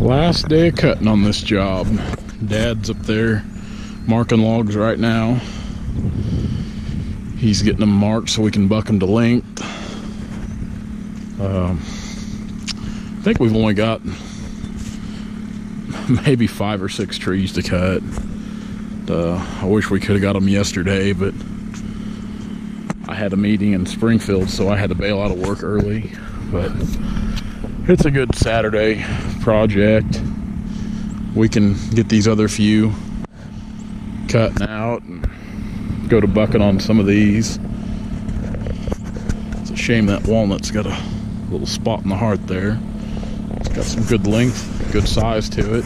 Last day of cutting on this job. Dad's up there marking logs right now. He's getting them marked so we can buck them to length. I think we've only got maybe 5 or 6 trees to cut. I wish we could have got them yesterday, but I had a meeting in Springfield, so I had to bail out of work early. But it's a good Saturday project. We can get these other few cutting out and go to bucking on some of these. It's a shame that walnut's got a little spot in the heart there. It's got some good length, good size to it.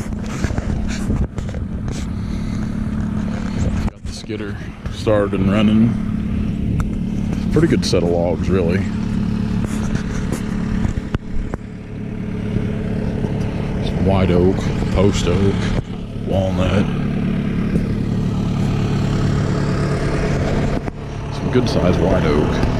Got the skidder started and running. Pretty good set of logs, really. Some white oak, post oak, walnut. Some good sized white oak.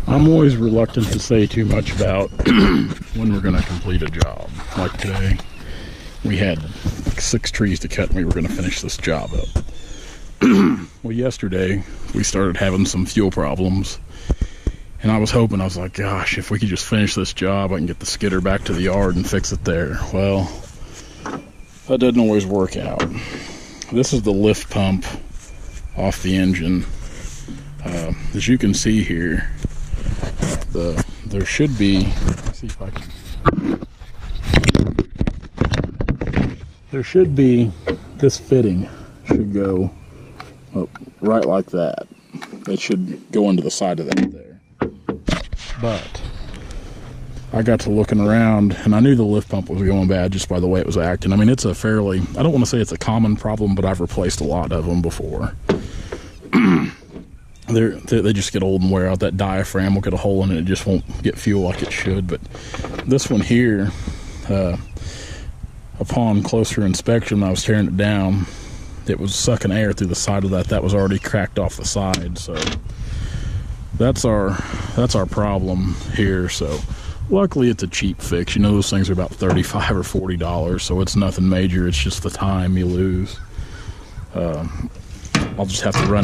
I'm always reluctant to say too much about when we're going to complete a job. Like today, we had like 6 trees to cut and we were going to finish this job up. Well, yesterday, we started having some fuel problems. And I was like, gosh, if we could just finish this job, I can get the skidder back to the yard and fix it there. Well, that doesn't always work out. This is the lift pump off the engine. As you can see here, there should be, let's see if I can, there should be, this fitting should go up right like that. It should go into the side of that there. But I got to looking around and I knew the lift pump was going bad just by the way it was acting. I mean, it's a fairly, I don't want to say it's a common problem, but I've replaced a lot of them before. They just get old and wear out. That diaphragm will get a hole in it. It just won't get fuel like it should. But this one here, upon closer inspection, when I was tearing it down, it was sucking air through the side of that. That was already cracked off the side. So that's our problem here. So luckily it's a cheap fix. You know, those things are about $35 or $40, so it's nothing major. It's just the time you lose. I'll just have to run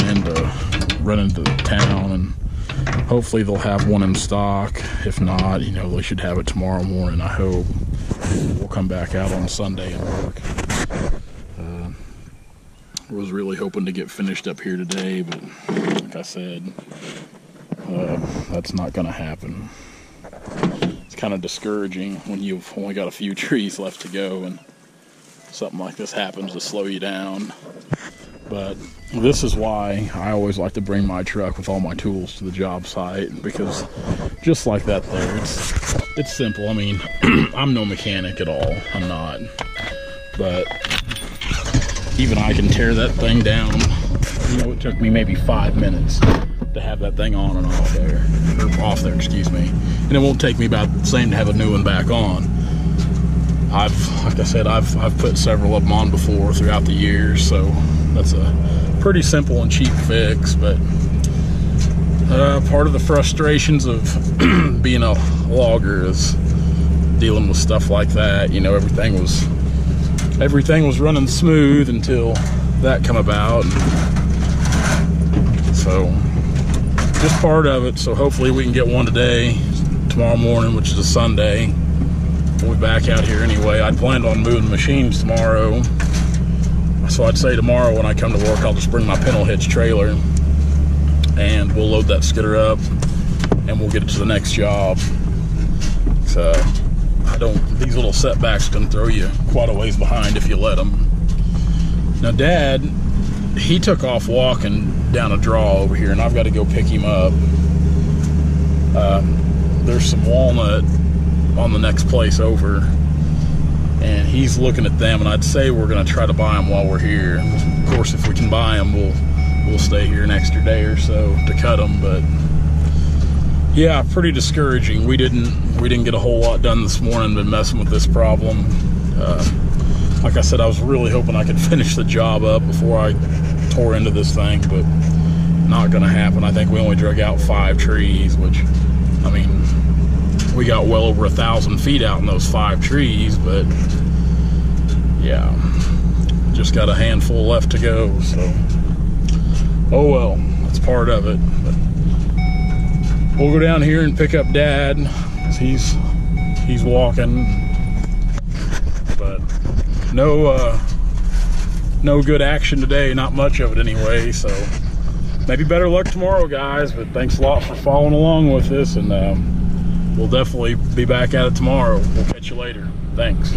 into town, and hopefully they'll have one in stock. If not, you know, they should have it tomorrow morning, I hope. We'll come back out on Sunday and work. Was really hoping to get finished up here today, but like I said, that's not gonna happen. It's kind of discouraging when you've only got a few trees left to go and something like this happens to slow you down. But this is why I always like to bring my truck with all my tools to the job site, because just like that there, it's simple. I mean, I'm no mechanic at all. I'm not. But even I can tear that thing down. You know, it took me maybe 5 minutes to have that thing on and off there. Or off there, excuse me. And it won't take me about the same to have a new one back on. Like I said, I've put several of them on before throughout the years, so that's a pretty simple and cheap fix. But part of the frustrations of being a logger is dealing with stuff like that. You know, everything was running smooth until that come about. So just part of it. So hopefully we can get one today, tomorrow morning, which is a Sunday. We'll be back out here anyway. I'd planned on moving machines tomorrow, so I'd say tomorrow when I come to work, I'll just bring my pintle hitch trailer and we'll load that skidder up and we'll get it to the next job. So these little setbacks can throw you quite a ways behind if you let them. Now Dad, he took off walking down a draw over here, and I've got to go pick him up. There's some walnut on the next place over, and he's looking at them, and I'd say we're going to try to buy them while we're here. Of course, if we can buy them, we'll stay here an extra day or so to cut them. But yeah, pretty discouraging. We didn't get a whole lot done this morning. Been messing with this problem. Like I said, I was really hoping I could finish the job up before I tore into this thing, but not gonna happen. I think we only drug out 5 trees, which, I mean, we got well over 1,000 feet out in those 5 trees, but yeah, just got a handful left to go. So, oh well, that's part of it. But we'll go down here and pick up Dad, 'cause he's walking. But no good action today, not much of it anyway, so maybe better luck tomorrow, guys. But thanks a lot for following along with this, and we'll definitely be back at it tomorrow. We'll catch you later. Thanks.